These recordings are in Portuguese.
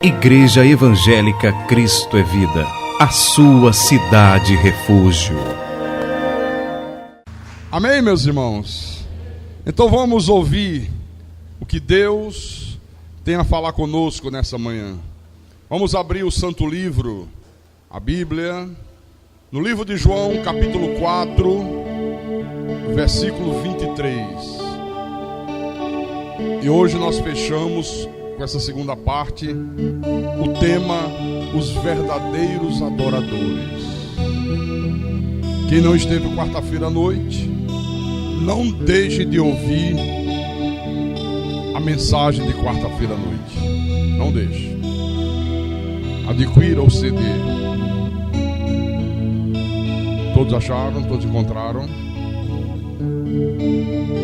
Igreja Evangélica Cristo é Vida, a sua cidade refúgio. Amém, meus irmãos? Então vamos ouvir o que Deus tem a falar conosco nessa manhã. Vamos abrir o Santo Livro, a Bíblia, no livro de João, capítulo 4, versículo 23. E hoje nós fechamos com essa segunda parte o tema: os verdadeiros adoradores. Quem não esteve quarta-feira à noite, não deixe de ouvir a mensagem de quarta-feira à noite. Não deixe. Adquira o CD. Todos acharam? Todos encontraram?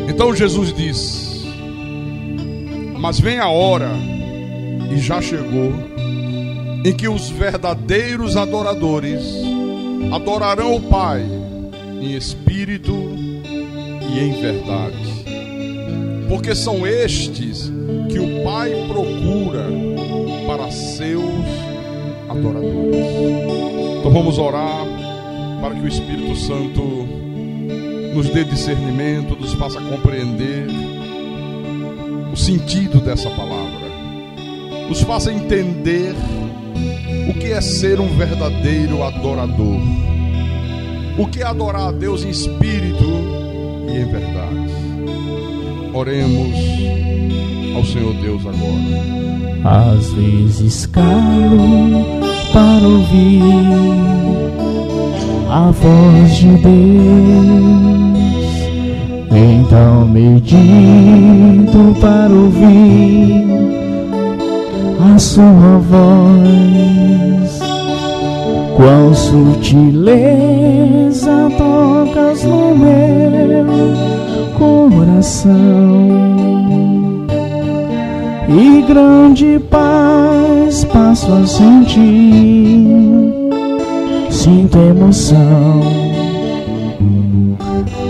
Então Jesus diz: mas vem a hora, e já chegou, em que os verdadeiros adoradores adorarão o Pai em espírito e em verdade, porque são estes que o Pai procura para seus adoradores. Então vamos orar para que o Espírito Santo nos dê discernimento, nos faça compreender o sentido dessa palavra, nos faça entender o que é ser um verdadeiro adorador, o que é adorar a Deus em espírito e em verdade. Oremos ao Senhor Deus agora. Às vezes calo para ouvir a voz de Deus, então medito para ouvir a sua voz. Qual sutileza tocas no meu coração, e grande paz passo a sentir. Sinto emoção,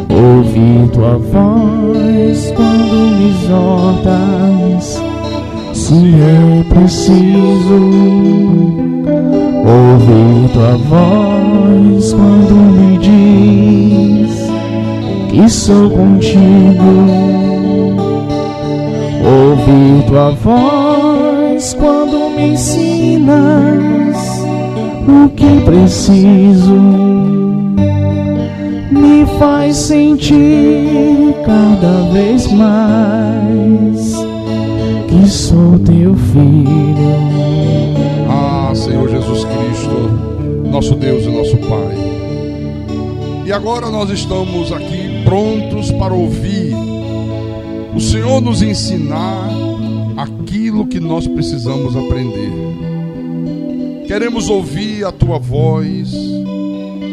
ouvir tua voz quando me exortas, se é preciso. Ouvir tua voz quando me diz que sou contigo. Ouvir tua voz quando me ensinas o que preciso, me faz sentir cada vez mais que sou teu filho. Ah, Senhor Jesus Cristo, nosso Deus e nosso Pai. E agora nós estamos aqui prontos para ouvir o Senhor nos ensinar aquilo que nós precisamos aprender. Queremos ouvir a tua voz,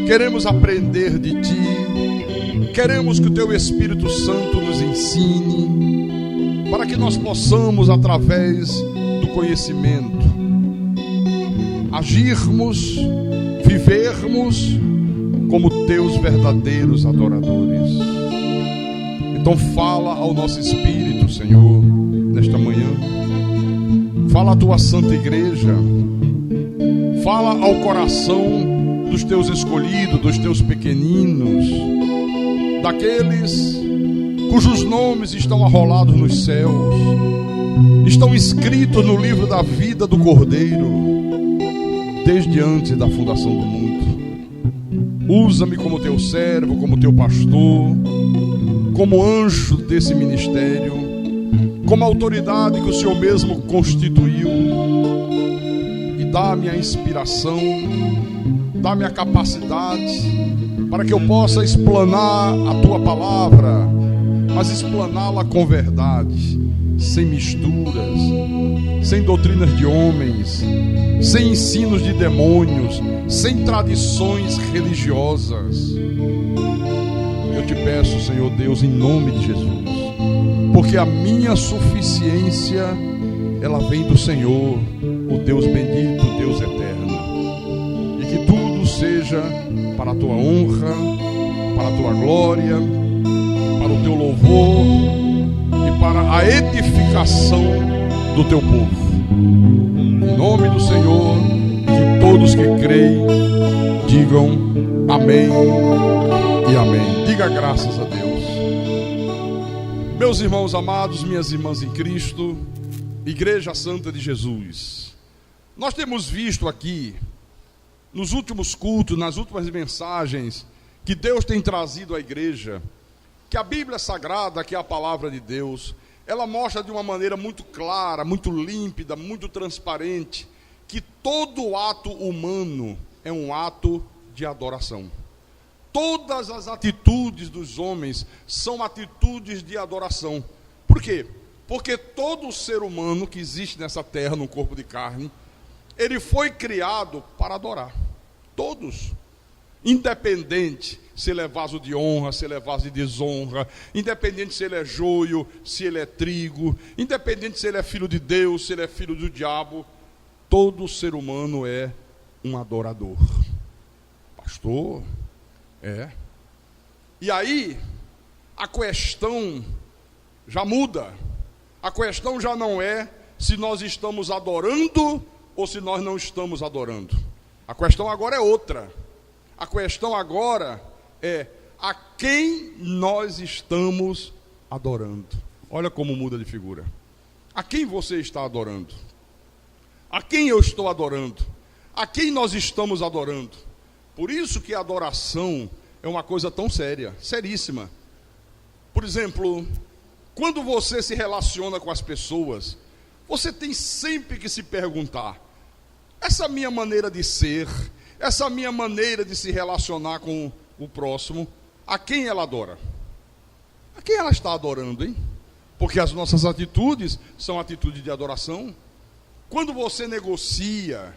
queremos aprender de ti, queremos que o teu Espírito Santo nos ensine, para que nós possamos, através do conhecimento, agirmos, vivermos como teus verdadeiros adoradores. Então fala ao nosso espírito, Senhor, nesta manhã. Fala à tua santa igreja. Fala ao coração dos teus escolhidos, dos teus pequeninos, daqueles cujos nomes estão arrolados nos céus, estão escritos no livro da vida do Cordeiro, desde antes da fundação do mundo. Usa-me como teu servo, como teu pastor, como anjo desse ministério, como autoridade que o Senhor mesmo constituiu, e dá-me a inspiração, dá-me a capacidade para que eu possa explanar a tua palavra, mas explaná-la com verdade, sem misturas, sem doutrinas de homens, sem ensinos de demônios, sem tradições religiosas. Eu te peço, Senhor Deus, em nome de Jesus, porque a minha suficiência, ela vem do Senhor, o Deus bendito, o Deus eterno, e que tudo seja para a tua honra, para a tua glória, para o teu louvor e para a edificação do teu povo. Em nome do Senhor, que todos que creem digam amém e amém. Diga graças a Deus. Meus irmãos amados, minhas irmãs em Cristo, Igreja Santa de Jesus, nós temos visto aqui, nos últimos cultos, nas últimas mensagens, que Deus tem trazido à igreja, que a Bíblia Sagrada, que é a palavra de Deus, ela mostra de uma maneira muito clara, muito límpida, muito transparente, que todo ato humano é um ato de adoração. Todas as atitudes dos homens são atitudes de adoração. Por quê? Porque todo ser humano que existe nessa terra, no corpo de carne, ele foi criado para adorar. Todos. Independente se ele é vaso de honra, se ele é vaso de desonra, independente se ele é joio, se ele é trigo, independente se ele é filho de Deus, se ele é filho do diabo, todo ser humano é um adorador. Pastor, E aí, a questão já muda. A questão já não é se nós estamos adorando ou se nós não estamos adorando. A questão agora é outra. A questão agora é a quem nós estamos adorando. Olha como muda de figura. A quem você está adorando? A quem eu estou adorando? A quem nós estamos adorando? Por isso que a adoração é uma coisa tão séria, seríssima. Por exemplo, quando você se relaciona com as pessoas, você tem sempre que se perguntar: essa minha maneira de ser, essa minha maneira de se relacionar com o próximo, a quem ela adora? A quem ela está adorando, hein? Porque as nossas atitudes são atitudes de adoração. Quando você negocia,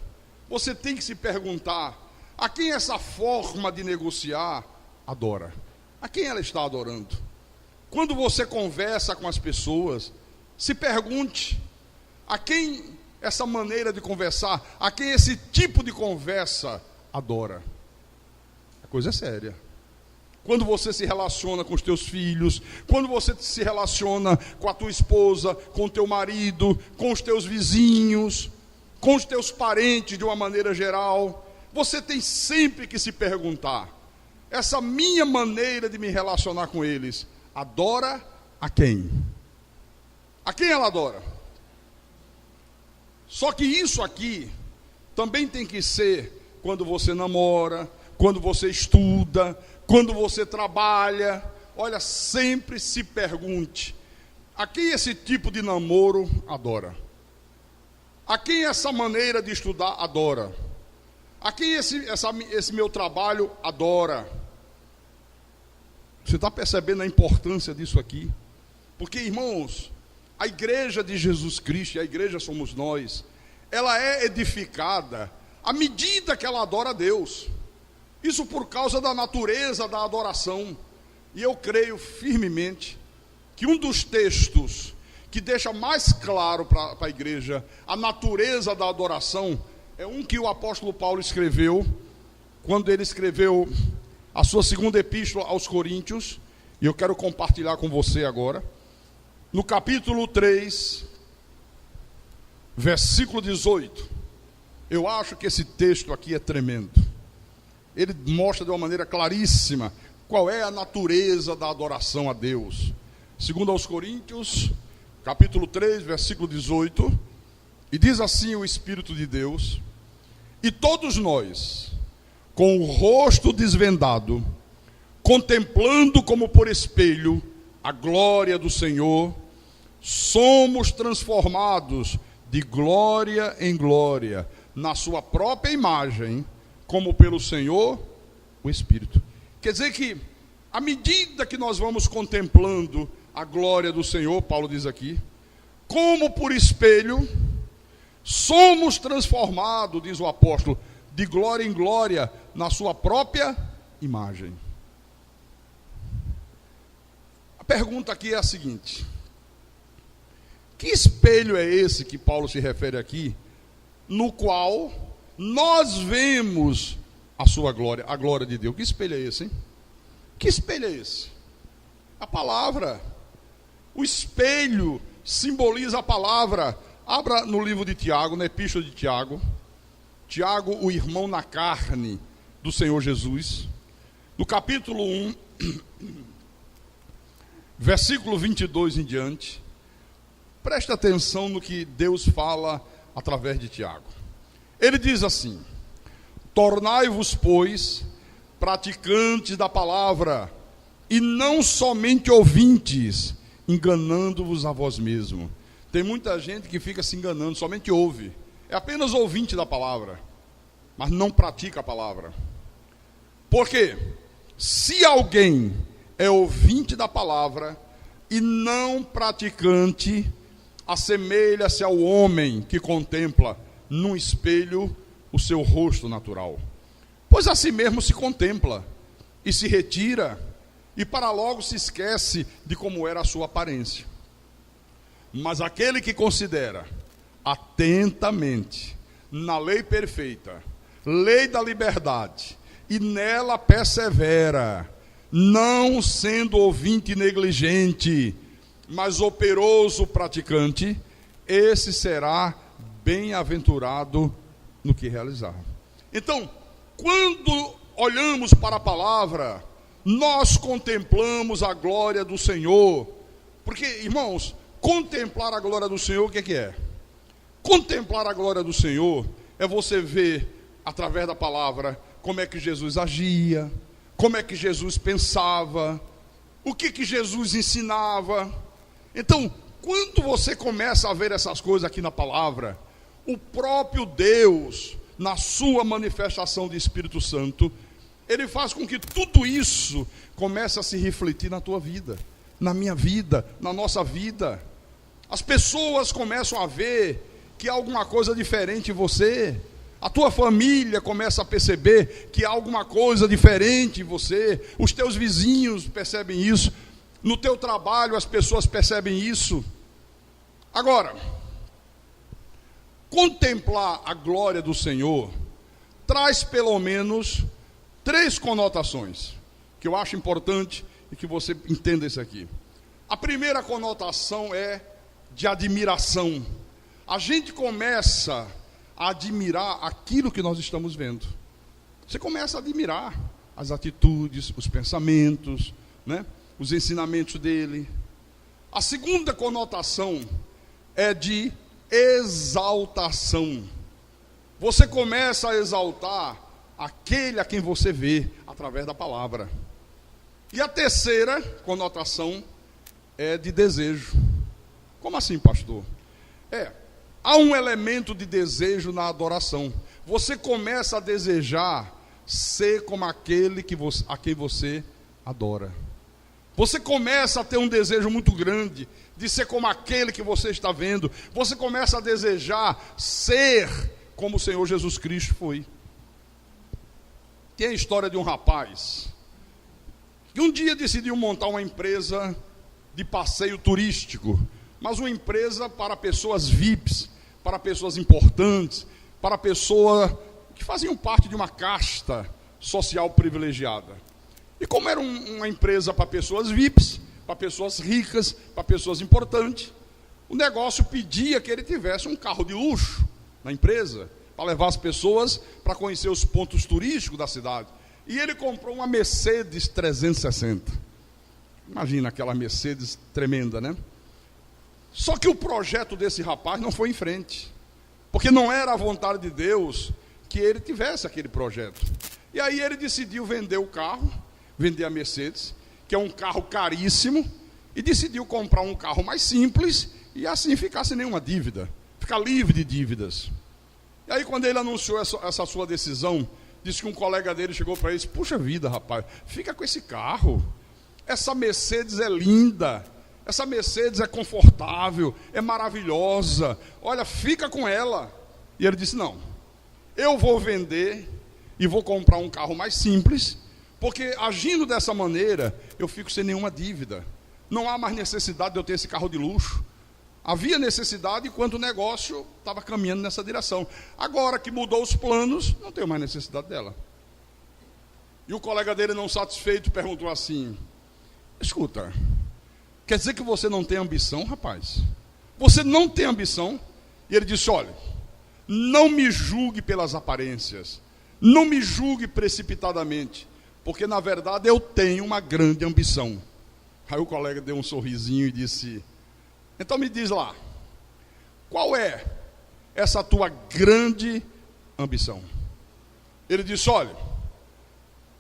você tem que se perguntar: a quem essa forma de negociar adora? A quem ela está adorando? Quando você conversa com as pessoas, se pergunte: a quem essa maneira de conversar, a quem esse tipo de conversa adora? A coisa é séria. Quando você se relaciona com os teus filhos, quando você se relaciona com a tua esposa, com o teu marido, com os teus vizinhos, com os teus parentes de uma maneira geral, você tem sempre que se perguntar: essa minha maneira de me relacionar com eles adora a quem? A quem ela adora? Só que isso aqui também tem que ser quando você namora, quando você estuda, quando você trabalha. Olha, sempre se pergunte: a quem esse tipo de namoro adora? A quem essa maneira de estudar adora? A quem esse meu trabalho adora? Você está percebendo a importância disso aqui? Porque, irmãos, a igreja de Jesus Cristo, e a igreja somos nós, ela é edificada à medida que ela adora a Deus. Isso por causa da natureza da adoração. E eu creio firmemente que um dos textos que deixa mais claro para a igreja a natureza da adoração é um que o apóstolo Paulo escreveu, quando ele escreveu a sua segunda epístola aos Coríntios, e eu quero compartilhar com você agora, no capítulo 3, versículo 18. Eu acho que esse texto aqui é tremendo. Ele mostra de uma maneira claríssima qual é a natureza da adoração a Deus. Segundo aos Coríntios, capítulo 3, versículo 18, e diz assim o Espírito de Deus: e todos nós, com o rosto desvendado, contemplando como por espelho a glória do Senhor, somos transformados de glória em glória, na sua própria imagem, como pelo Senhor, o Espírito. Quer dizer que, à medida que nós vamos contemplando a glória do Senhor, Paulo diz aqui, como por espelho, somos transformados, diz o apóstolo, de glória em glória, na sua própria imagem. A pergunta aqui é a seguinte: que espelho é esse que Paulo se refere aqui, no qual nós vemos a sua glória, a glória de Deus? Que espelho é esse, hein? Que espelho é esse? A palavra. O espelho simboliza a palavra Abra no livro de Tiago, na epístola de Tiago. Tiago, o irmão na carne do Senhor Jesus. No capítulo 1, versículo 22 em diante. Preste atenção no que Deus fala através de Tiago. Ele diz assim: tornai-vos, pois, praticantes da palavra, e não somente ouvintes, enganando-vos a vós mesmos. Tem muita gente que fica se enganando, somente ouve. É apenas ouvinte da palavra, mas não pratica a palavra. Por quê? Se alguém é ouvinte da palavra e não praticante, assemelha-se ao homem que contempla num espelho o seu rosto natural. Pois assim mesmo se contempla e se retira, e para logo se esquece de como era a sua aparência. Mas aquele que considera atentamente na lei perfeita, lei da liberdade, e nela persevera, não sendo ouvinte negligente, mas operoso praticante, esse será bem-aventurado no que realizar. Então, quando olhamos para a palavra, nós contemplamos a glória do Senhor. Porque, irmãos, contemplar a glória do Senhor, o que é? Contemplar a glória do Senhor é você ver, através da palavra, como é que Jesus agia, como é que Jesus pensava, o que Jesus ensinava. Então, quando você começa a ver essas coisas aqui na palavra, o próprio Deus, na sua manifestação de Espírito Santo, ele faz com que tudo isso comece a se refletir na tua vida, na minha vida, na nossa vida. As pessoas começam a ver que há alguma coisa diferente em você. A tua família começa a perceber que há alguma coisa diferente em você. Os teus vizinhos percebem isso. No teu trabalho as pessoas percebem isso. Agora, contemplar a glória do Senhor traz pelo menos 3 conotações que eu acho importante e que você entenda isso aqui. A primeira conotação é de admiração. A gente começa a admirar aquilo que nós estamos vendo. Você começa a admirar as atitudes, os pensamentos, né? Os ensinamentos dele. A segunda conotação é de exaltação. Você começa a exaltar aquele a quem você vê através da palavra. E a terceira conotação é de desejo. Como assim, pastor? Há um elemento de desejo na adoração. Você começa a desejar ser como aquele a quem você adora. Você começa a ter um desejo muito grande de ser como aquele que você está vendo. Você começa a desejar ser como o Senhor Jesus Cristo foi. Tem a história de um rapaz que um dia decidiu montar uma empresa de passeio turístico, mas uma empresa para pessoas VIPs, para pessoas importantes, para pessoas que faziam parte de uma casta social privilegiada. E como era uma empresa para pessoas VIPs, para pessoas ricas, para pessoas importantes, o negócio pedia que ele tivesse um carro de luxo na empresa, para levar as pessoas para conhecer os pontos turísticos da cidade. E ele comprou uma Mercedes 360. Imagina aquela Mercedes tremenda, né? Só que o projeto desse rapaz não foi em frente, porque não era a vontade de Deus que ele tivesse aquele projeto. E aí ele decidiu vender o carro, vender a Mercedes, que é um carro caríssimo, e decidiu comprar um carro mais simples, e assim ficar sem nenhuma dívida, ficar livre de dívidas. E aí quando ele anunciou essa sua decisão, disse que um colega dele chegou para ele e disse: puxa vida, rapaz, fica com esse carro, essa Mercedes é linda, essa Mercedes é confortável, é maravilhosa, olha, fica com ela. E ele disse: não, eu vou vender e vou comprar um carro mais simples, porque agindo dessa maneira, eu fico sem nenhuma dívida. Não há mais necessidade de eu ter esse carro de luxo. Havia necessidade enquanto o negócio estava caminhando nessa direção. Agora que mudou os planos, não tenho mais necessidade dela. E o colega dele, não satisfeito, perguntou assim: escuta, quer dizer que você não tem ambição, rapaz? Você não tem ambição? E ele disse: olha, não me julgue pelas aparências, não me julgue precipitadamente, porque na verdade eu tenho uma grande ambição. Aí o colega deu um sorrisinho e disse: então me diz lá, qual é essa tua grande ambição? Ele disse: olha,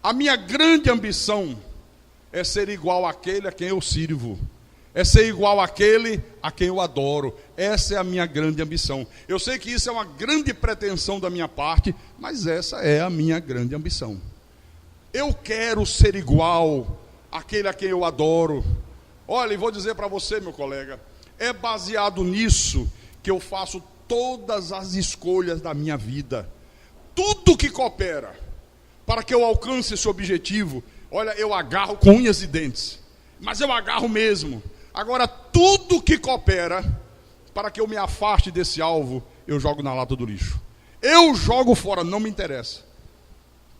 a minha grande ambição é ser igual àquele a quem eu sirvo, é ser igual àquele a quem eu adoro. Essa é a minha grande ambição. Eu sei que isso é uma grande pretensão da minha parte, mas essa é a minha grande ambição. Eu quero ser igual àquele a quem eu adoro. Olha, e vou dizer para você, meu colega, é baseado nisso que eu faço todas as escolhas da minha vida. Tudo que coopera para que eu alcance esse objetivo, olha, eu agarro com unhas e dentes, mas eu agarro mesmo. Agora, tudo que coopera para que eu me afaste desse alvo, eu jogo na lata do lixo. Eu jogo fora, não me interessa.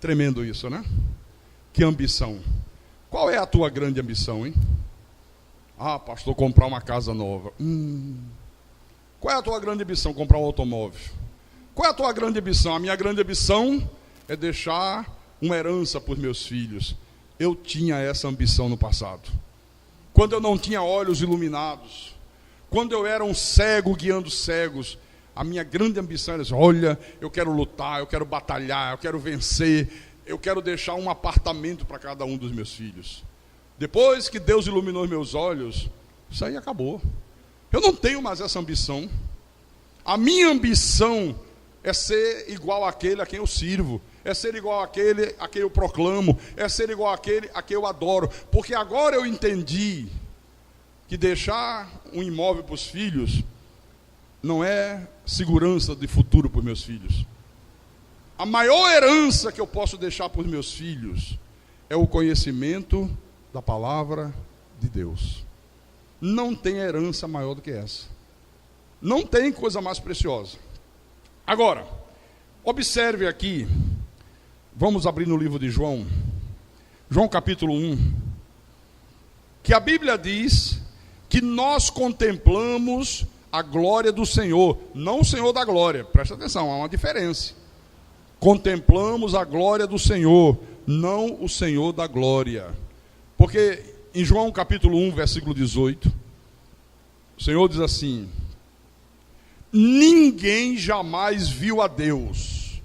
Tremendo isso, né? Que ambição. Qual é a tua grande ambição, hein? Ah, pastor, comprar uma casa nova. Qual é a tua grande ambição? Comprar um automóvel. Qual é a tua grande ambição? A minha grande ambição é deixar uma herança para os meus filhos. Eu tinha essa ambição no passado. Quando eu não tinha olhos iluminados, quando eu era um cego guiando cegos, a minha grande ambição era assim: olha, eu quero lutar, eu quero batalhar, eu quero vencer, eu quero deixar um apartamento para cada um dos meus filhos. Depois que Deus iluminou os meus olhos, isso aí acabou. Eu não tenho mais essa ambição. A minha ambição é ser igual àquele a quem eu sirvo, é ser igual àquele a quem eu proclamo, é ser igual àquele a quem eu adoro. Porque agora eu entendi que deixar um imóvel para os filhos não é segurança de futuro para os meus filhos. A maior herança que eu posso deixar para os meus filhos é o conhecimento da palavra de Deus. Não tem herança maior do que essa. Não tem coisa mais preciosa. Agora, observe aqui, vamos abrir no livro de João, João capítulo 1, que a Bíblia diz que nós contemplamos a glória do Senhor, não o Senhor da glória, presta atenção, há uma diferença. Contemplamos a glória do Senhor, não o Senhor da glória. Porque em João capítulo 1, versículo 18, o Senhor diz assim: ninguém jamais viu a Deus.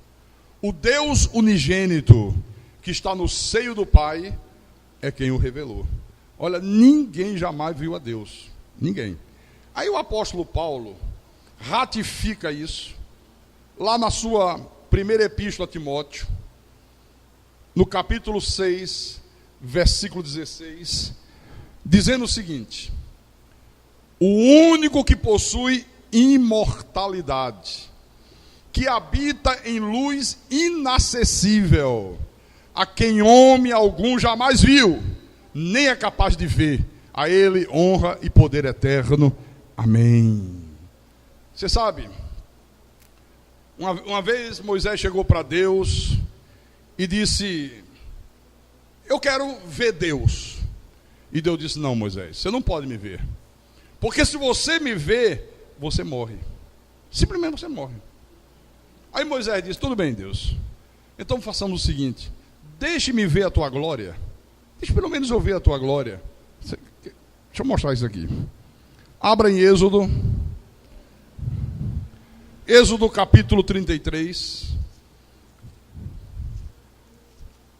O Deus unigênito que está no seio do Pai é quem o revelou. Olha, ninguém jamais viu a Deus. Ninguém. Aí o apóstolo Paulo ratifica isso lá na sua primeira epístola a Timóteo, no capítulo 6, versículo 16, dizendo o seguinte: o único que possui imortalidade, que habita em luz inacessível, a quem homem algum jamais viu, nem é capaz de ver, a ele honra e poder eterno. Amém. Você sabe, uma vez Moisés chegou para Deus e disse: eu quero ver Deus. E Deus disse: não, Moisés, você não pode me ver, porque se você me ver, você morre. Simplesmente você morre. Aí Moisés disse: tudo bem, Deus, então façamos o seguinte: deixe-me ver a tua glória. Deixe pelo menos eu ver a tua glória. Deixa eu mostrar isso aqui. Abra em Êxodo capítulo 33.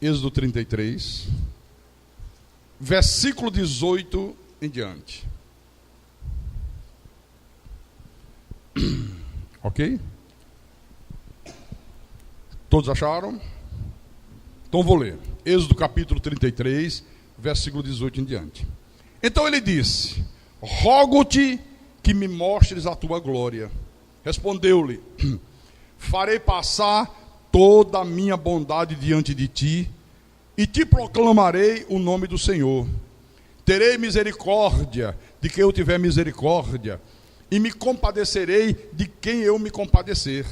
Êxodo 33, versículo 18 em diante. Ok? Todos acharam? Então vou ler. Êxodo capítulo 33, versículo 18 em diante. Então ele disse: rogo-te que me mostres a tua glória. Respondeu-lhe: farei passar toda a minha bondade diante de ti, e te proclamarei o nome do Senhor. Terei misericórdia de quem eu tiver misericórdia, e me compadecerei de quem eu me compadecer.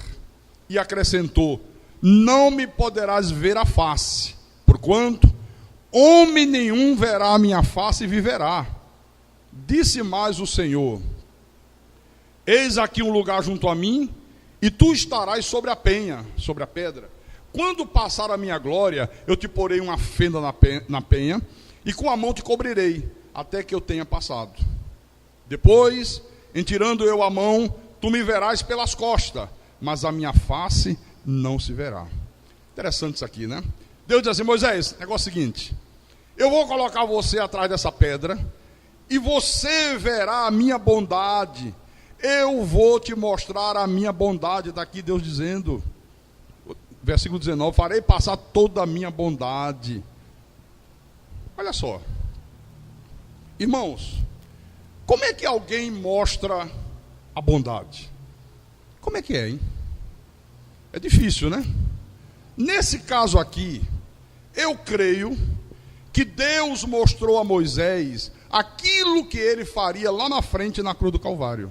E acrescentou: não me poderás ver a face, porquanto homem nenhum verá a minha face e viverá. Disse mais o Senhor: Eis aqui um lugar junto a mim, e tu estarás sobre a penha, sobre a pedra. Quando passar a minha glória, eu te porei uma fenda na penha, e com a mão te cobrirei, até que eu tenha passado. Depois, em tirando eu a mão, tu me verás pelas costas, mas a minha face não se verá. Interessante isso aqui, né? Deus diz assim: Moisés, negócio seguinte, eu vou colocar você atrás dessa pedra, e você verá a minha bondade. Eu vou te mostrar a minha bondade. Daqui Deus dizendo, versículo 19, farei passar toda a minha bondade. Olha só, irmãos, como é que alguém mostra a bondade? Como é que é, hein? É difícil, né? Nesse caso aqui, eu creio que Deus mostrou a Moisés aquilo que ele faria lá na frente na cruz do Calvário.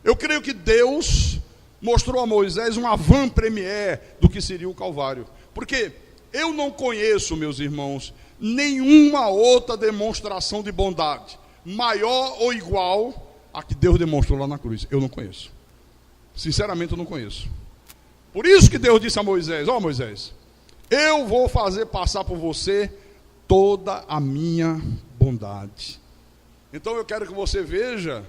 Eu creio que Deus mostrou a Moisés uma avant-première do que seria o Calvário. Porque eu não conheço, meus irmãos, nenhuma outra demonstração de bondade maior ou igual a que Deus demonstrou lá na cruz. Eu não conheço. Sinceramente, eu não conheço. Por isso que Deus disse a Moisés: ó, Moisés, eu vou fazer passar por você toda a minha bondade. Então eu quero que você veja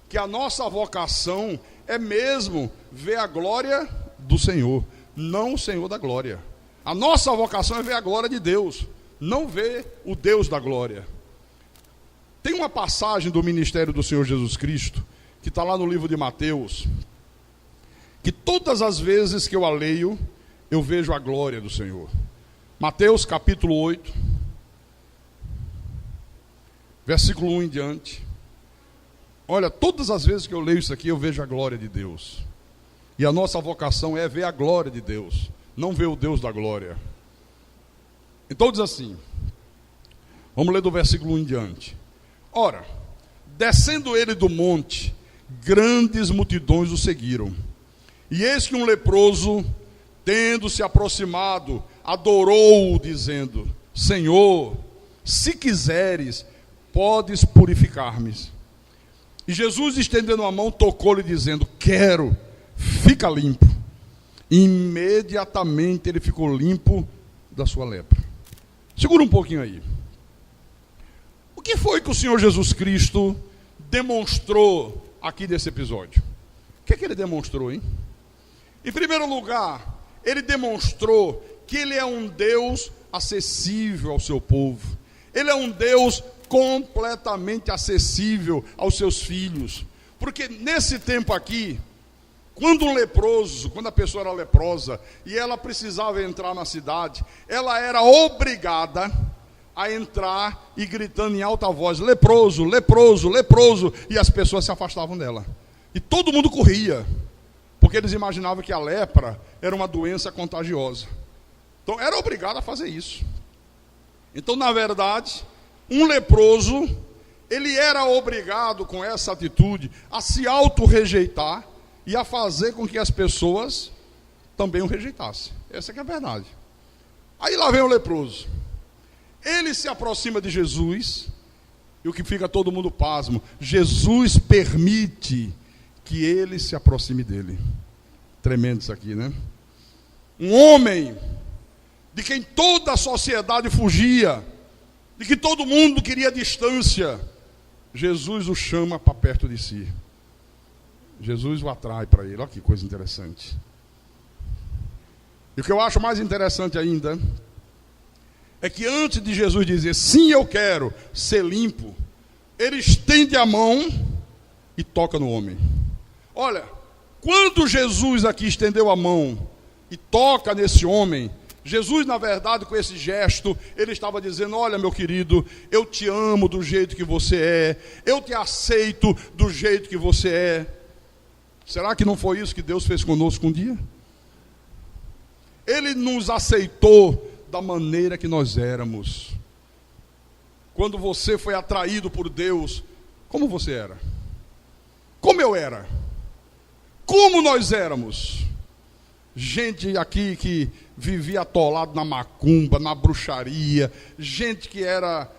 que a nossa vocação é mesmo ver a glória do Senhor, não o Senhor da glória. A nossa vocação é ver a glória de Deus, não ver o Deus da glória. Tem uma passagem do ministério do Senhor Jesus Cristo, que está lá no livro de Mateus, que todas as vezes que eu a leio, eu vejo a glória do Senhor. Mateus capítulo 8, versículo 1 em diante. Olha, todas as vezes que eu leio isso aqui, eu vejo a glória de Deus. E a nossa vocação é ver a glória de Deus, não ver o Deus da glória. Então diz assim, vamos ler do versículo 1 em diante. Ora, descendo ele do monte, grandes multidões o seguiram. E eis que um leproso, tendo se aproximado, adorou-o, dizendo: Senhor, se quiseres, podes purificar-me. E Jesus, estendendo a mão, tocou-lhe, dizendo: quero, fica limpo. E imediatamente ele ficou limpo da sua lepra. Segura um pouquinho aí. O que foi que o Senhor Jesus Cristo demonstrou aqui nesse episódio? O que é que ele demonstrou, hein? Em primeiro lugar, ele demonstrou que ele é um Deus acessível ao seu povo. Ele é um Deus completamente acessível aos seus filhos. Porque nesse tempo aqui, quando a pessoa era leprosa e ela precisava entrar na cidade, ela era obrigada a entrar e gritando em alta voz: leproso, leproso, leproso, e as pessoas se afastavam dela. E todo mundo corria, porque eles imaginavam que a lepra era uma doença contagiosa. Então era obrigado a fazer isso. Então, na verdade, um leproso, ele era obrigado com essa atitude a se auto-rejeitar e a fazer com que as pessoas também o rejeitassem. Essa que é a verdade. Aí lá vem o leproso. Ele se aproxima de Jesus, e o que fica todo mundo pasmo: Jesus permite que ele se aproxime dele. Tremendo isso aqui, né? Um homem de quem toda a sociedade fugia, de que todo mundo queria distância, Jesus o chama para perto de si. Jesus o atrai para ele. Olha que coisa interessante. E o que eu acho mais interessante ainda é que antes de Jesus dizer sim, eu quero ser limpo, ele estende a mão e toca no homem. Olha, quando Jesus aqui estendeu a mão e toca nesse homem, Jesus, na verdade, com esse gesto, ele estava dizendo: olha, meu querido, eu te amo do jeito que você é, eu te aceito do jeito que você é. Será que não foi isso que Deus fez conosco um dia? Ele nos aceitou da maneira que nós éramos. Quando você foi atraído por Deus, como você era? Como eu era? Como nós éramos? Gente aqui que vivia atolado na macumba, na bruxaria, gente que era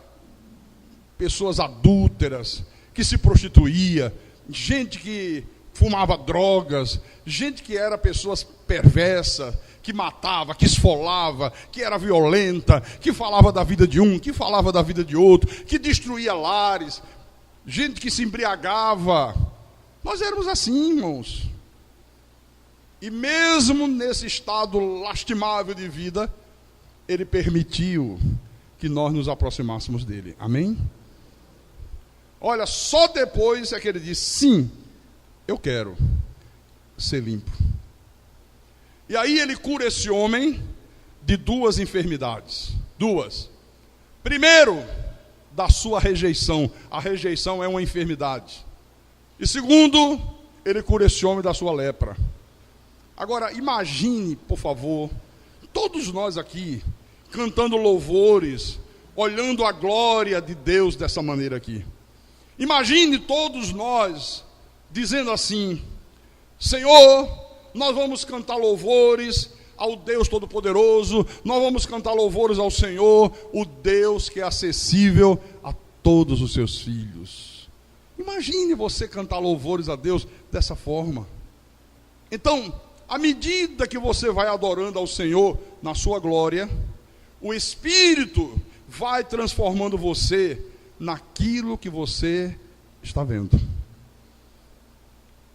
pessoas adúlteras, que se prostituía, gente que fumava drogas, gente que era pessoas perversas, que matava, que esfolava, que era violenta, que falava da vida de um, que falava da vida de outro, que destruía lares, gente que se embriagava. Nós éramos assim, irmãos. E mesmo nesse estado lastimável de vida, Ele permitiu que nós nos aproximássemos dele. Amém? Olha, só depois é que Ele disse, sim, eu quero ser limpo. E aí Ele cura esse homem de 2 enfermidades. 2. Primeiro, da sua rejeição. A rejeição é uma enfermidade. E segundo, Ele cura esse homem da sua lepra. Agora, imagine, por favor, todos nós aqui, cantando louvores, olhando a glória de Deus dessa maneira aqui. Imagine todos nós dizendo assim, Senhor, nós vamos cantar louvores ao Deus Todo-Poderoso, nós vamos cantar louvores ao Senhor, o Deus que é acessível a todos os seus filhos. Imagine você cantar louvores a Deus dessa forma. Então, à medida que você vai adorando ao Senhor na sua glória, o Espírito vai transformando você naquilo que você está vendo.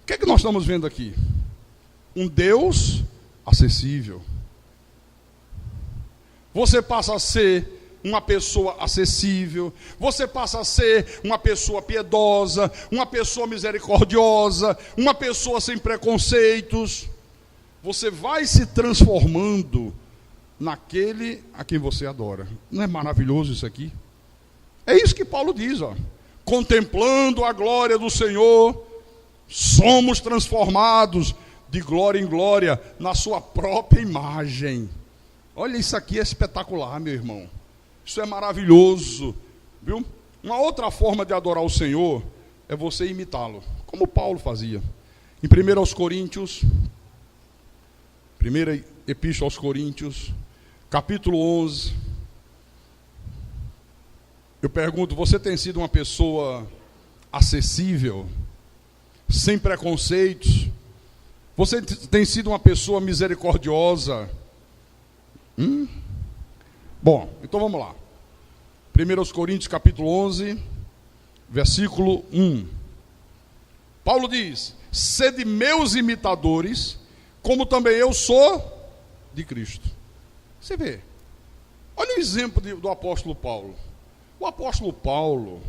O que é que nós estamos vendo aqui? Um Deus acessível. Você passa a ser uma pessoa acessível, você passa a ser uma pessoa piedosa, uma pessoa misericordiosa, uma pessoa sem preconceitos. Você vai se transformando naquele a quem você adora. Não é maravilhoso isso aqui? É isso que Paulo diz, ó. Contemplando a glória do Senhor, somos transformados de glória em glória na sua própria imagem. Olha, isso aqui é espetacular, meu irmão. Isso é maravilhoso, viu? Uma outra forma de adorar o Senhor é você imitá-lo, como Paulo fazia. Em 1 Coríntios, primeira epístola aos Coríntios, capítulo 11, eu pergunto, você tem sido uma pessoa acessível, sem preconceitos? Você tem sido uma pessoa misericordiosa? Bom, então vamos lá. 1 Coríntios capítulo 11, versículo 1. Paulo diz, sede meus imitadores, como também eu sou de Cristo. Você vê, olha o exemplo do apóstolo Paulo. O apóstolo Paulo,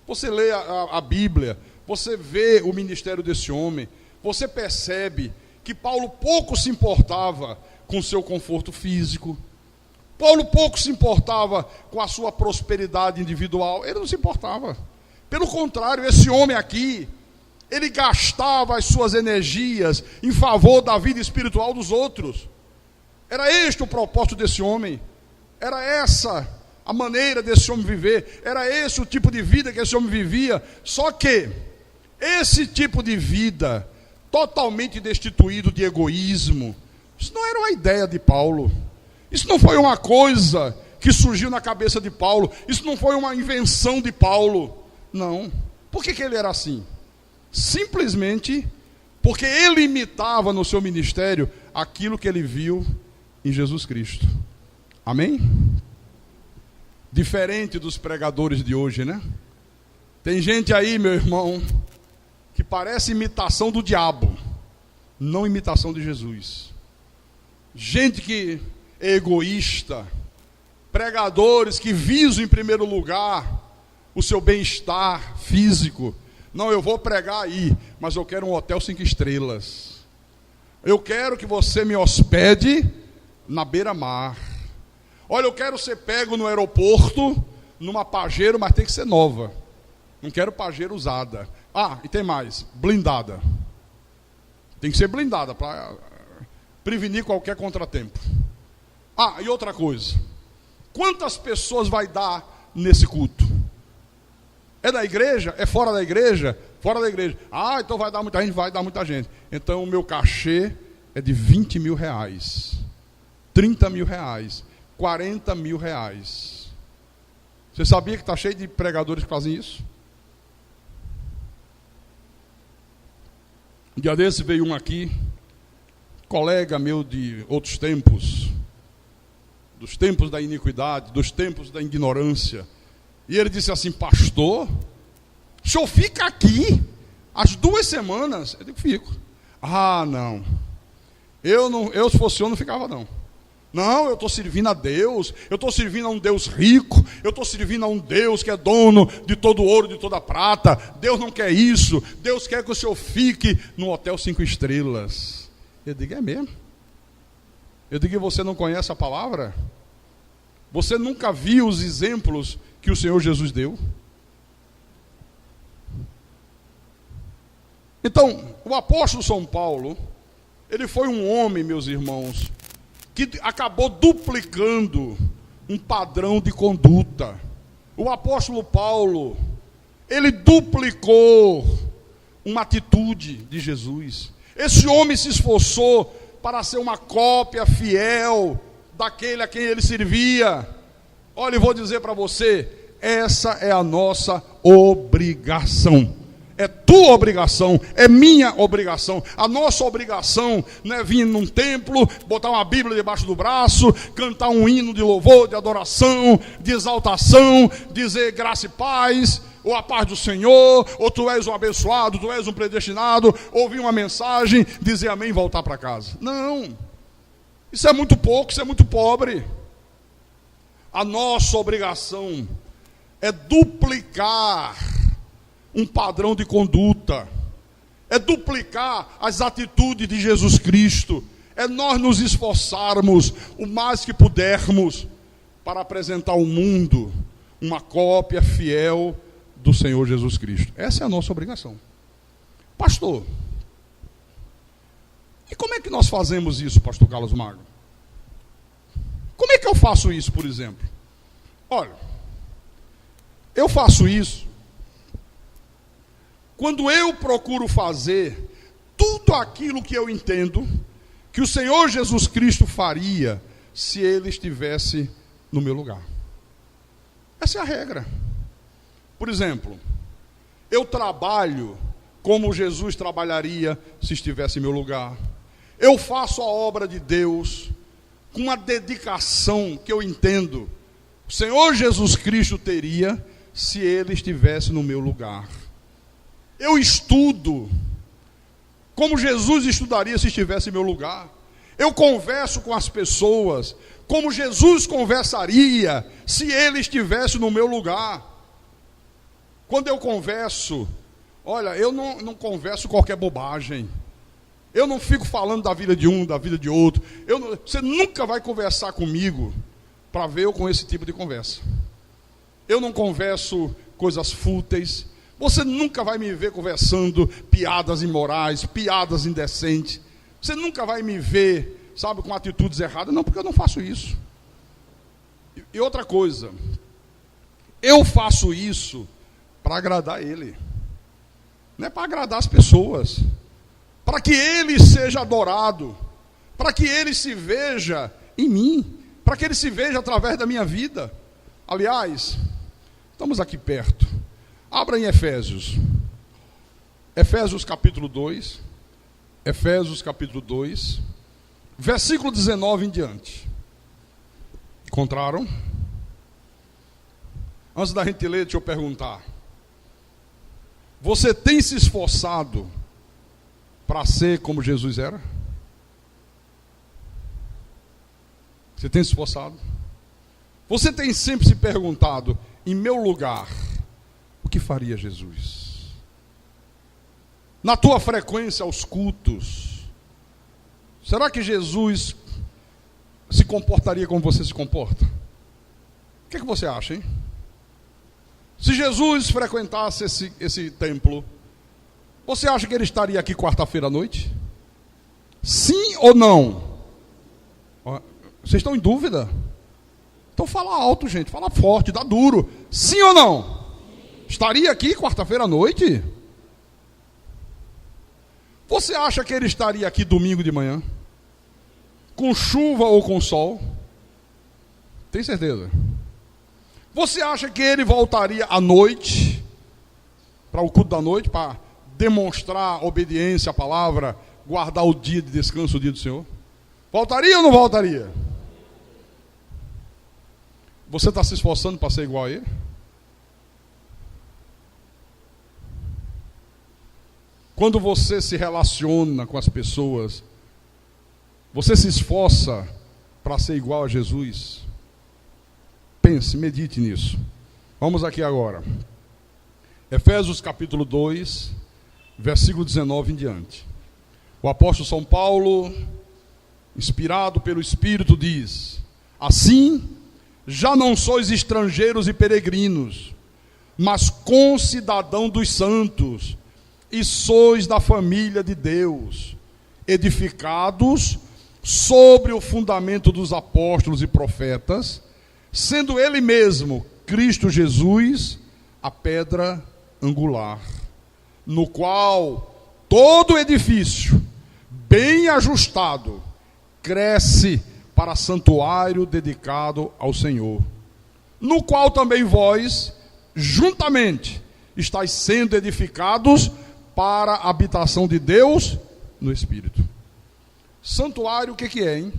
você lê a Bíblia, você vê o ministério desse homem, você percebe que Paulo pouco se importava com o seu conforto físico, Paulo pouco se importava com a sua prosperidade individual, ele não se importava. Pelo contrário, esse homem aqui, ele gastava as suas energias em favor da vida espiritual dos outros. Era este o propósito desse homem, era essa a maneira desse homem viver, era esse o tipo de vida que esse homem vivia. Só que esse tipo de vida, totalmente destituído de egoísmo, isso não era uma ideia de Paulo, isso não foi uma coisa que surgiu na cabeça de Paulo, isso não foi uma invenção de Paulo, não. Por que ele era assim? Simplesmente porque ele imitava no seu ministério aquilo que ele viu em Jesus Cristo. Amém? Diferente dos pregadores de hoje, né? Tem gente aí, meu irmão, que parece imitação do diabo, não imitação de Jesus. Gente que é egoísta, pregadores que visam em primeiro lugar o seu bem-estar físico. Não, eu vou pregar aí, mas eu quero um hotel 5 estrelas. Eu quero que você me hospede na beira-mar. Olha, eu quero ser pego no aeroporto, numa Pajero, mas tem que ser nova. Não quero Pajero usada. Ah, e tem mais, blindada. Tem que ser blindada para prevenir qualquer contratempo. Ah, e outra coisa. Quantas pessoas vai dar nesse culto? É da igreja? É fora da igreja? Fora da igreja. Ah, então vai dar muita gente? Vai dar muita gente. Então o meu cachê é de 20 mil reais. 30 mil reais. 40 mil reais. Você sabia que está cheio de pregadores que fazem isso? Um dia desse veio um aqui, colega meu de outros tempos, dos tempos da iniquidade, dos tempos da ignorância. E ele disse assim: pastor, o senhor fica aqui as 2 semanas? Eu digo: fico. Ah, não. Eu se fosse eu não ficava não. Não, eu estou servindo a Deus, eu estou servindo a um Deus rico, eu estou servindo a um Deus que é dono de todo ouro, de toda prata. Deus não quer isso, Deus quer que o senhor fique no hotel 5 estrelas. Eu digo: é mesmo? Eu digo: você não conhece a palavra? Você nunca viu os exemplos que o Senhor Jesus deu? Então, o apóstolo São Paulo, ele foi um homem, meus irmãos, que acabou duplicando um padrão de conduta. O apóstolo Paulo, ele duplicou uma atitude de Jesus. Esse homem se esforçou para ser uma cópia fiel daquele a quem ele servia. Olha, eu vou dizer para você, essa é a nossa obrigação. É tua obrigação, é minha obrigação. A nossa obrigação não é vir num templo, botar uma Bíblia debaixo do braço, cantar um hino de louvor, de adoração, de exaltação, dizer graça e paz, ou a paz do Senhor, ou tu és um abençoado, tu és um predestinado, ouvir uma mensagem, dizer amém e voltar para casa. Não, isso é muito pouco, isso é muito pobre. A nossa obrigação é duplicar um padrão de conduta, é duplicar as atitudes de Jesus Cristo, é nós nos esforçarmos o mais que pudermos para apresentar ao mundo uma cópia fiel do Senhor Jesus Cristo. Essa é a nossa obrigação. Pastor, e como é que nós fazemos isso, pastor Carlos Magno? Como é que eu faço isso, por exemplo? Olha, eu faço isso quando eu procuro fazer tudo aquilo que eu entendo que o Senhor Jesus Cristo faria se Ele estivesse no meu lugar. Essa é a regra. Por exemplo, eu trabalho como Jesus trabalharia se estivesse em meu lugar. Eu faço a obra de Deus com uma dedicação que eu entendo o Senhor Jesus Cristo teria se Ele estivesse no meu lugar. Eu estudo como Jesus estudaria se estivesse em meu lugar. Eu converso com as pessoas como Jesus conversaria se Ele estivesse no meu lugar. Quando eu converso, olha, eu não converso qualquer bobagem. Eu não fico falando da vida de um, da vida de outro. Você nunca vai conversar comigo para ver eu com esse tipo de conversa. Eu não converso coisas fúteis. Você nunca vai me ver conversando piadas imorais, piadas indecentes. Você nunca vai me ver, sabe, com atitudes erradas. Não, porque eu não faço isso. E outra coisa, eu faço isso para agradar Ele. Não é para agradar as pessoas. Para que Ele seja adorado. Para que Ele se veja em mim. Para que Ele se veja através da minha vida. Aliás, estamos aqui perto. Abra em Efésios. Efésios capítulo 2. Efésios capítulo 2. Versículo 19 em diante. Encontraram? Antes da gente ler, deixa eu perguntar. Você tem se esforçado para ser como Jesus era? Você tem se esforçado? Você tem sempre se perguntado, em meu lugar, o que faria Jesus? Na tua frequência aos cultos, será que Jesus se comportaria como você se comporta? O que você acha, hein? Se Jesus frequentasse esse templo, você acha que ele estaria aqui quarta-feira à noite? Sim ou não? Vocês estão em dúvida? Então fala alto, gente, fala forte, dá duro. Sim ou não? Estaria aqui quarta-feira à noite? Você acha que ele estaria aqui domingo de manhã? Com chuva ou com sol? Tem certeza? Você acha que ele voltaria à noite, para o culto da noite, para demonstrar obediência à palavra, guardar o dia de descanso, o dia do Senhor? Voltaria ou não voltaria? Você está se esforçando para ser igual a ele? Quando você se relaciona com as pessoas, você se esforça para ser igual a Jesus? Pense, medite nisso. Vamos aqui agora. Efésios capítulo 2, versículo 19 em diante. O apóstolo São Paulo, inspirado pelo Espírito, diz: assim, já não sois estrangeiros e peregrinos, mas concidadão dos santos, e sois da família de Deus, edificados sobre o fundamento dos apóstolos e profetas, sendo ele mesmo, Cristo Jesus, a pedra angular, no qual todo edifício, bem ajustado, cresce para santuário dedicado ao Senhor, no qual também vós, juntamente, estáis sendo edificados para a habitação de Deus no Espírito. Santuário, o que é, hein?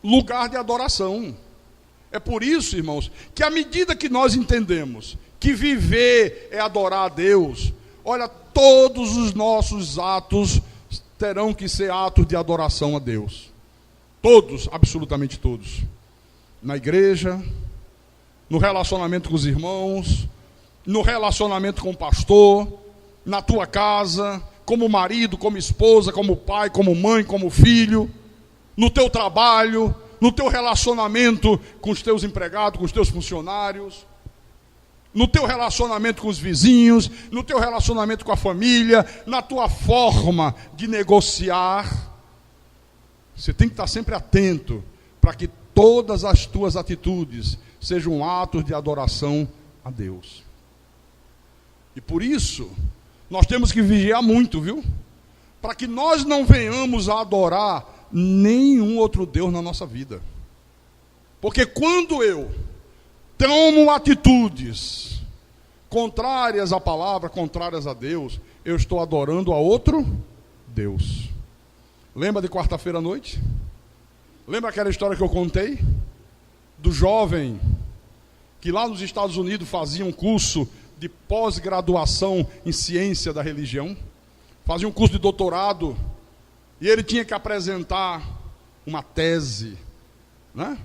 Lugar de adoração. É por isso, irmãos, que à medida que nós entendemos que viver é adorar a Deus, olha, todos os nossos atos terão que ser atos de adoração a Deus. Todos, absolutamente todos. Na igreja, no relacionamento com os irmãos, no relacionamento com o pastor, na tua casa, como marido, como esposa, como pai, como mãe, como filho, no teu trabalho, no teu relacionamento com os teus empregados, com os teus funcionários, no teu relacionamento com os vizinhos, no teu relacionamento com a família, na tua forma de negociar. Você tem que estar sempre atento para que todas as tuas atitudes sejam atos de adoração a Deus. E por isso, nós temos que vigiar muito, viu? Para que nós não venhamos a adorar nenhum outro Deus na nossa vida. Porque quando eu tomo atitudes contrárias à palavra, contrárias a Deus, eu estou adorando a outro Deus. Lembra de quarta-feira à noite? Lembra aquela história que eu contei? Do jovem que lá nos Estados Unidos fazia um curso de pós-graduação em ciência da religião, fazia um curso de doutorado, e ele tinha que apresentar uma tese, né?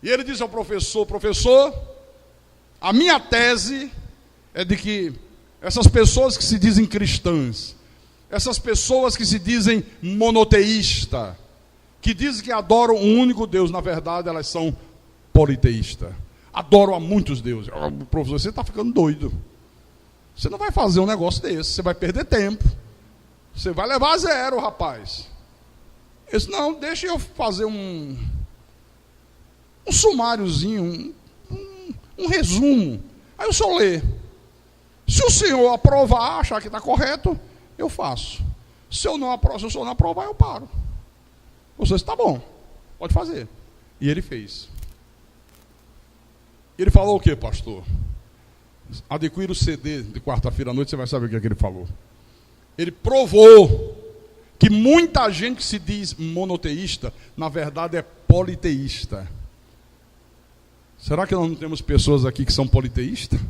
E ele disse ao professor: professor, a minha tese é de que essas pessoas que se dizem cristãs, essas pessoas que se dizem monoteístas, que dizem que adoram um único Deus, na verdade elas são politeístas. Adoram a muitos deuses. Professor, você está ficando doido. Você não vai fazer um negócio desse, você vai perder tempo. Você vai levar a zero, rapaz. Eu disse: não, deixa eu fazer um sumáriozinho, um resumo. Aí eu só ler. Se o senhor aprovar, achar que está correto, eu faço. Se eu não aprovar, se o senhor não aprovar, eu paro. Você disse: tá bom, pode fazer. E ele fez. Ele falou o que, pastor? Adquira o CD de quarta-feira à noite, você vai saber o que é que ele falou. Ele provou que muita gente que se diz monoteísta, na verdade é politeísta. Será que nós não temos pessoas aqui que são politeístas?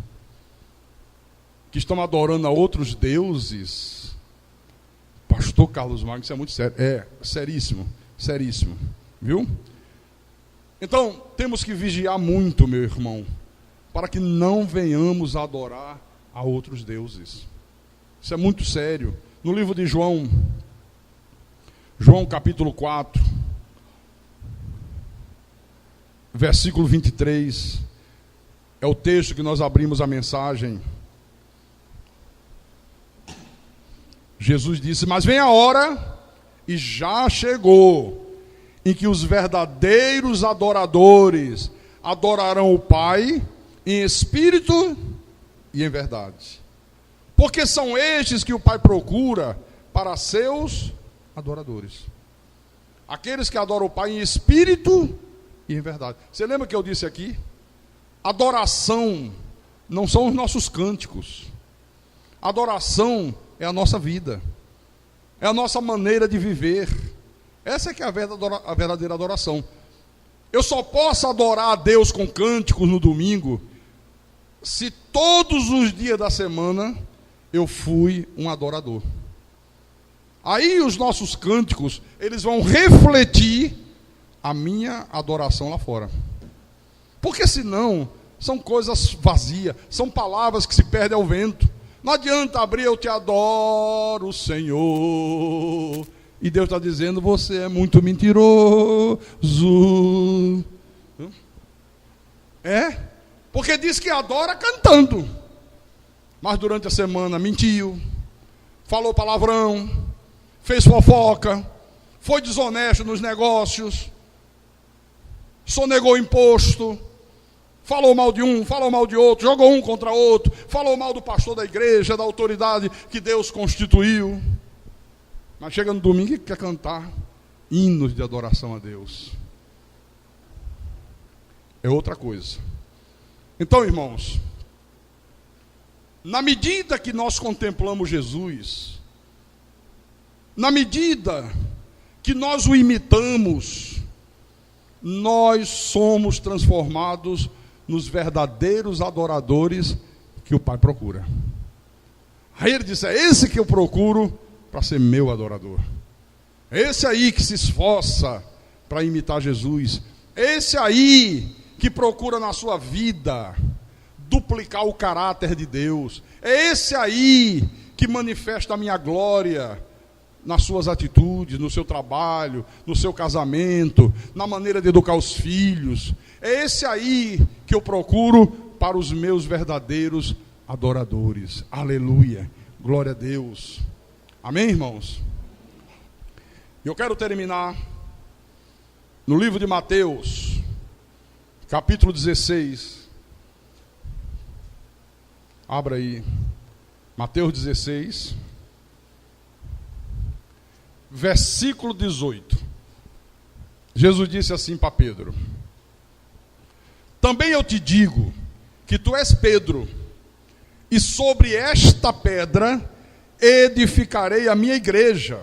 Que estão adorando a outros deuses? Pastor Carlos Magno, isso é muito sério. É, seríssimo, seríssimo. Viu? Então, temos que vigiar muito, meu irmão, para que não venhamos a adorar a outros deuses. Isso é muito sério. No livro de João capítulo 4, versículo 23, é o texto que nós abrimos a mensagem. Jesus disse: mas vem a hora, e já chegou, em que os verdadeiros adoradores adorarão o Pai em espírito e em verdade. Porque são estes que o Pai procura para seus adoradores. Aqueles que adoram o Pai em espírito e em verdade. Você lembra que eu disse aqui? Adoração não são os nossos cânticos. Adoração é a nossa vida, é a nossa maneira de viver. Essa é que é a verdadeira adoração. Eu só posso adorar a Deus com cânticos no domingo se todos os dias da semana eu fui um adorador. Aí os nossos cânticos, eles vão refletir a minha adoração lá fora. Porque senão, são coisas vazias, são palavras que se perdem ao vento. Não adianta abrir, eu te adoro, Senhor. E Deus está dizendo, você é muito mentiroso. É, porque diz que adora cantando. Mas durante a semana mentiu, falou palavrão, fez fofoca, foi desonesto nos negócios, sonegou imposto, falou mal de um, falou mal de outro, jogou um contra outro, falou mal do pastor da igreja, da autoridade que Deus constituiu. Mas chega no domingo e quer cantar hinos de adoração a Deus. É outra coisa. Então, irmãos, na medida que nós contemplamos Jesus, na medida que nós o imitamos, nós somos transformados nos verdadeiros adoradores que o Pai procura. Aí ele disse, é esse que eu procuro para ser meu adorador. É esse aí que se esforça para imitar Jesus. É esse aí que procura na sua vida duplicar o caráter de Deus. É esse aí que manifesta a minha glória nas suas atitudes, no seu trabalho, no seu casamento, na maneira de educar os filhos. É esse aí que eu procuro para os meus verdadeiros adoradores. Aleluia, glória a Deus. Amém, irmãos? Eu quero terminar no livro de Mateus, capítulo 16. Abra aí, Mateus 16, versículo 18. Jesus disse assim para Pedro: também eu te digo que tu és Pedro, e sobre esta pedra edificarei a minha igreja,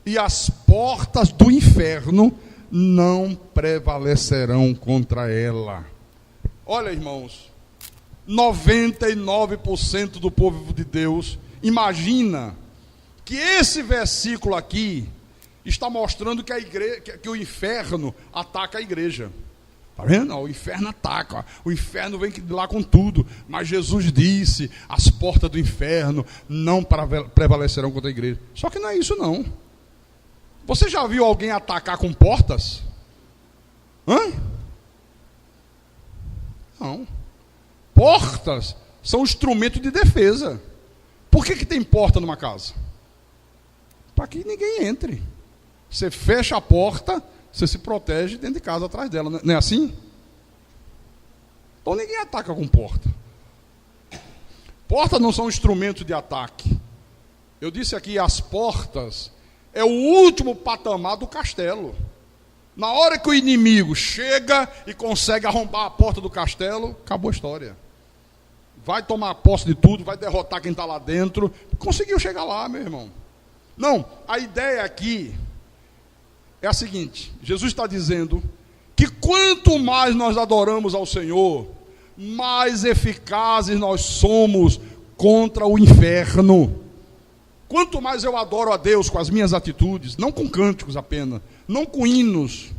e as portas do inferno não prevalecerão contra ela. Olha, irmãos, 99% do povo de Deus imagina que esse versículo aqui está mostrando que, que o inferno ataca a igreja. Está vendo? O inferno ataca, o inferno vem lá com tudo. Mas Jesus disse, as portas do inferno não prevalecerão contra a igreja. Só que não é isso não. Você já viu alguém atacar com portas? Hã? Não. Portas são instrumento de defesa. Por que tem porta numa casa? Para que ninguém entre. Você fecha a porta, você se protege dentro de casa, atrás dela. Não é assim? Então ninguém ataca com porta. Portas não são instrumento de ataque. Eu disse aqui, as portas é o último patamar do castelo. Na hora que o inimigo chega e consegue arrombar a porta do castelo, acabou a história. Vai tomar posse de tudo, vai derrotar quem está lá dentro. Conseguiu chegar lá, meu irmão. Não, a ideia aqui é a seguinte: Jesus está dizendo que quanto mais nós adoramos ao Senhor, mais eficazes nós somos contra o inferno. Quanto mais eu adoro a Deus com as minhas atitudes, não com cânticos apenas, não com hinos,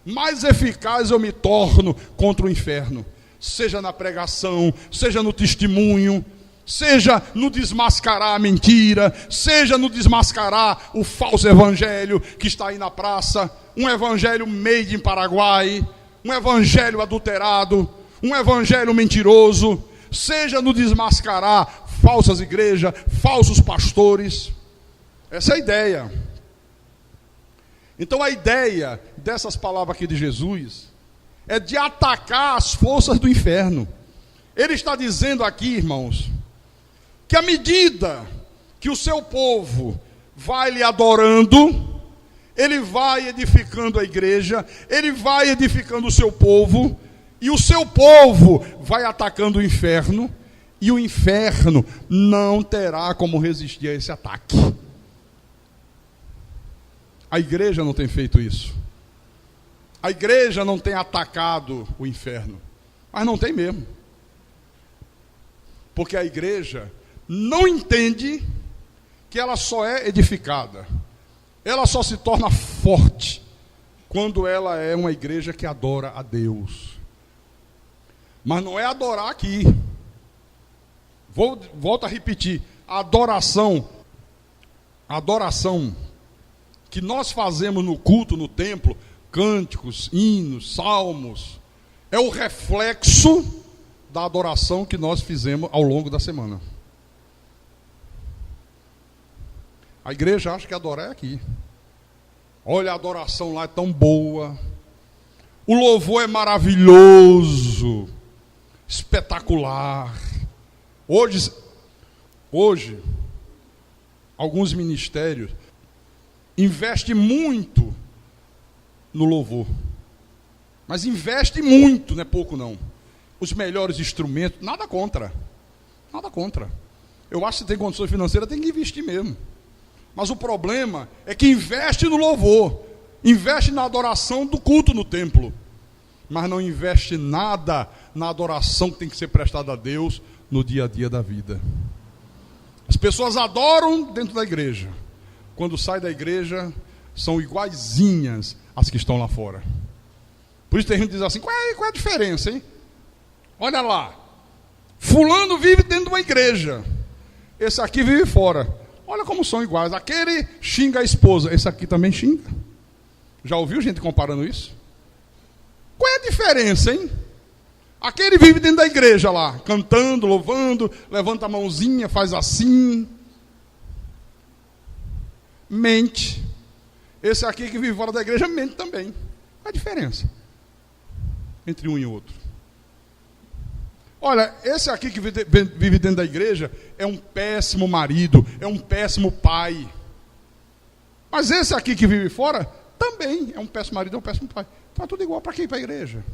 mais eficaz eu me torno contra o inferno. Seja na pregação, seja no testemunho, seja no desmascarar a mentira, seja no desmascarar o falso evangelho que está aí na praça, um evangelho made in Paraguai, um evangelho adulterado, um evangelho mentiroso, seja no desmascarar falsas igrejas, falsos pastores. Essa é a ideia. Então a ideia dessas palavras aqui de Jesus é de atacar as forças do inferno. Ele está dizendo aqui, irmãos, que à medida que o seu povo vai lhe adorando, ele vai edificando a igreja, ele vai edificando o seu povo, e o seu povo vai atacando o inferno, E o inferno não terá como resistir a esse ataque. A igreja não tem feito isso. A igreja não tem atacado o inferno. Mas não tem mesmo. Porque a igreja não entende que ela só é edificada. Ela só se torna forte quando ela é uma igreja que adora a Deus. Mas não é adorar aqui. Volto a repetir. A adoração que nós fazemos no culto, no templo, cânticos, hinos, salmos, é o reflexo da adoração que nós fizemos ao longo da semana. A igreja acha que adorar é aqui. Olha, a adoração lá é tão boa. O louvor é maravilhoso, espetacular. Hoje, alguns ministérios investem muito no louvor. Mas investe muito, não é pouco não. Os melhores instrumentos, nada contra. Nada contra. Eu acho que se tem condições financeiras, tem que investir mesmo. Mas o problema é que investe no louvor, investe na adoração do culto no templo, mas não investe nada na adoração que tem que ser prestada a Deus no dia a dia da vida. As pessoas adoram dentro da igreja. Quando saem da igreja, são iguaizinhas às que estão lá fora. Por isso tem gente que diz assim, qual é a diferença, hein? Olha lá, fulano vive dentro de uma igreja, esse aqui vive fora. Olha como são iguais. Aquele xinga a esposa, esse aqui também xinga. Já ouviu gente comparando isso? Qual é a diferença, hein? Aquele vive dentro da igreja lá, cantando, louvando, levanta a mãozinha, faz assim. Mente. Esse aqui que vive fora da igreja mente também. Qual é a diferença entre um e outro? Olha, esse aqui que vive dentro da igreja é um péssimo marido, é um péssimo pai. Mas esse aqui que vive fora também é um péssimo marido, é um péssimo pai. Então é tudo igual. Para quê ir para a igreja?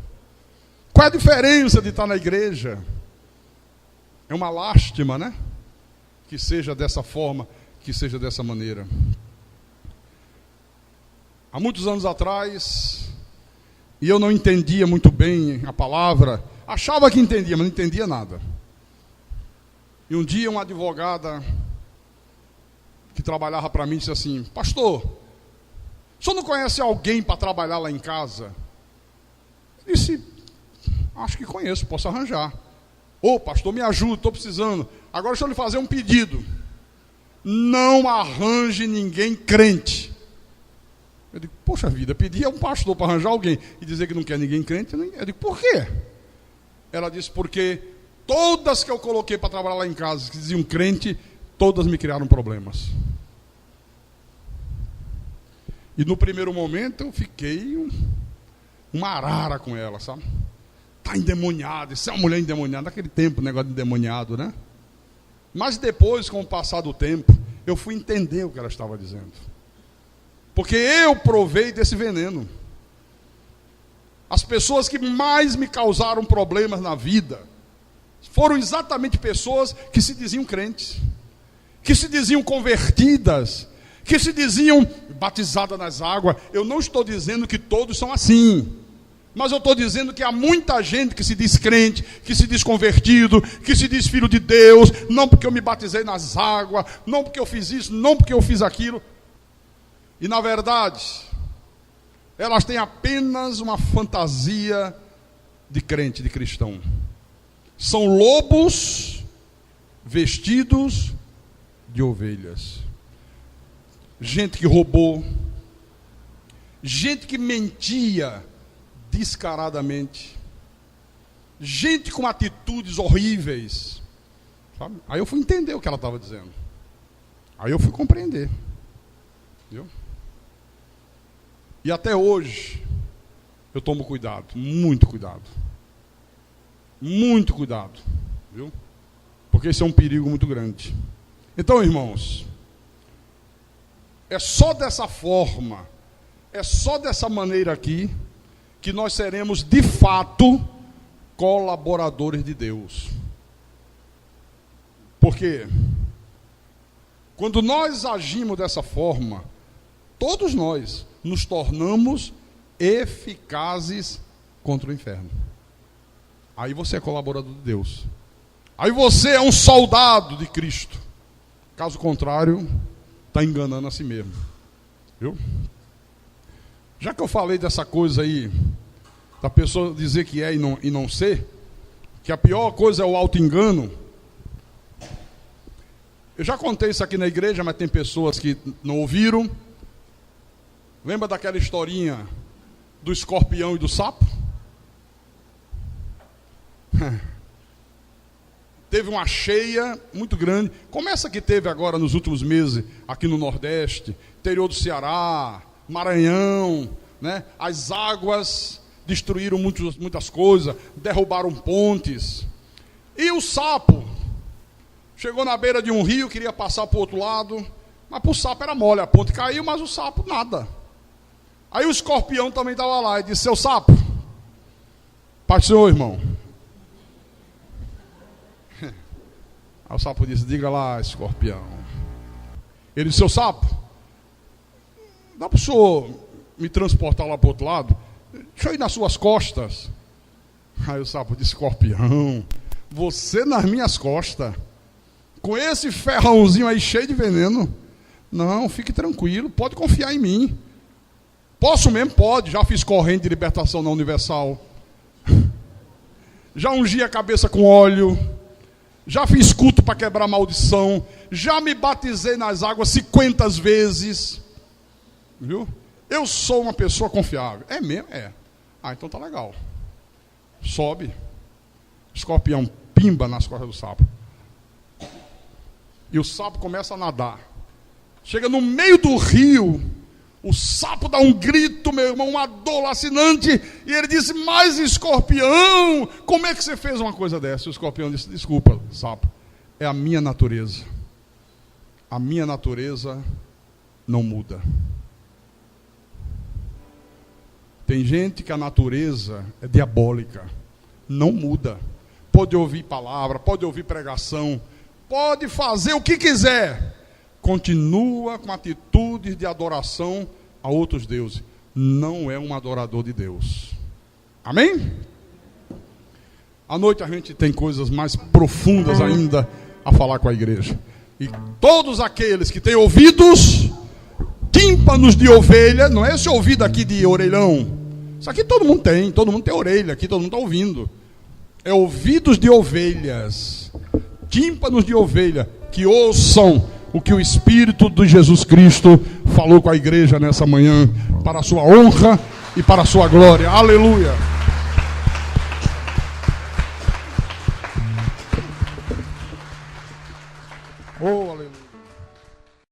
Qual é a diferença de estar na igreja? É uma lástima, né? Que seja dessa forma, que seja dessa maneira. Há muitos anos atrás, e eu não entendia muito bem a palavra, achava que entendia, mas não entendia nada. E um dia uma advogada que trabalhava para mim disse assim, pastor, o senhor não conhece alguém para trabalhar lá em casa? Eu disse, acho que conheço, posso arranjar. Ô pastor, me ajuda, estou precisando. Agora deixa eu lhe fazer um pedido. Não arranje ninguém crente. Eu digo, poxa vida, pedir a um pastor para arranjar alguém e dizer que não quer ninguém crente. Eu digo, por quê? Ela disse, porque todas que eu coloquei para trabalhar lá em casa, que diziam crente, todas me criaram problemas. E no primeiro momento eu fiquei uma arara com ela, sabe? Está endemoniada, isso é uma mulher endemoniada. Naquele tempo, negócio de endemoniado, né? Mas depois, com o passar do tempo, eu fui entender o que ela estava dizendo. Porque eu provei desse veneno. As pessoas que mais me causaram problemas na vida foram exatamente pessoas que se diziam crentes, que se diziam convertidas, que se diziam batizadas nas águas. Eu não estou dizendo que todos são assim, mas eu estou dizendo que há muita gente que se diz crente, que se diz convertido, que se diz filho de Deus, não porque eu me batizei nas águas, não porque eu fiz isso, não porque eu fiz aquilo. E na verdade, elas têm apenas uma fantasia de crente, de cristão. São lobos vestidos de ovelhas. Gente que roubou, gente que mentia descaradamente, gente com atitudes horríveis, sabe? Aí eu fui entender o que ela estava dizendo. Aí eu fui compreender. Viu? E até hoje eu tomo cuidado, muito cuidado. Muito cuidado, viu? Porque isso é um perigo muito grande. Então, irmãos, é só dessa forma, é só dessa maneira aqui que nós seremos de fato colaboradores de Deus. Porque quando nós agimos dessa forma, todos nós nos tornamos eficazes contra o inferno. Aí você é colaborador de Deus. Aí você é um soldado de Cristo. Caso contrário, está enganando a si mesmo. Viu? Já que eu falei dessa coisa aí, da pessoa dizer que é e não ser, que a pior coisa é o auto-engano. Eu já contei isso aqui na igreja, mas tem pessoas que não ouviram. Lembra daquela historinha do escorpião e do sapo? Teve uma cheia muito grande, como essa que teve agora nos últimos meses, aqui no Nordeste, interior do Ceará, Maranhão, né? As águas destruíram muitas coisas, derrubaram pontes. E o sapo chegou na beira de um rio, queria passar para o outro lado, mas para o sapo era mole, a ponte caiu, mas o sapo nada. Aí o escorpião também estava lá e disse: seu sapo, Pai do Senhor, irmão. Aí o sapo disse: diga lá, escorpião. Ele disse: seu sapo, dá para o senhor me transportar lá para o outro lado? Deixa eu ir nas suas costas. Aí o sapo disse: escorpião, você nas minhas costas, com esse ferrãozinho aí cheio de veneno? Não, fique tranquilo, pode confiar em mim. Posso mesmo? Pode, já fiz corrente de libertação na Universal. Já ungi a cabeça com óleo. Já fiz culto para quebrar maldição. Já me batizei nas águas 50 vezes. Viu? Eu sou uma pessoa confiável. É mesmo? É. Ah, então tá legal. Sobe. Escorpião pimba nas costas do sapo. E o sapo começa a nadar. Chega no meio do rio. O sapo dá um grito, meu irmão, uma dor lacinante. E ele disse: mas escorpião, como é que você fez uma coisa dessa? O escorpião disse: desculpa, sapo, é a minha natureza. A minha natureza não muda. Tem gente que a natureza é diabólica, não muda. Pode ouvir palavra, pode ouvir pregação, pode fazer o que quiser, continua com atitudes de adoração a outros deuses. Não é um adorador de Deus. Amém? À noite a gente tem coisas mais profundas ainda a falar com a igreja. E todos aqueles que têm ouvidos, tímpanos de ovelha, não é esse ouvido aqui de orelhão. Isso aqui todo mundo tem orelha aqui, todo mundo está ouvindo. É ouvidos de ovelhas, tímpanos de ovelha, que ouçam o que o Espírito de Jesus Cristo falou com a igreja nessa manhã, para a sua honra e para a sua glória. Aleluia! Oh, aleluia!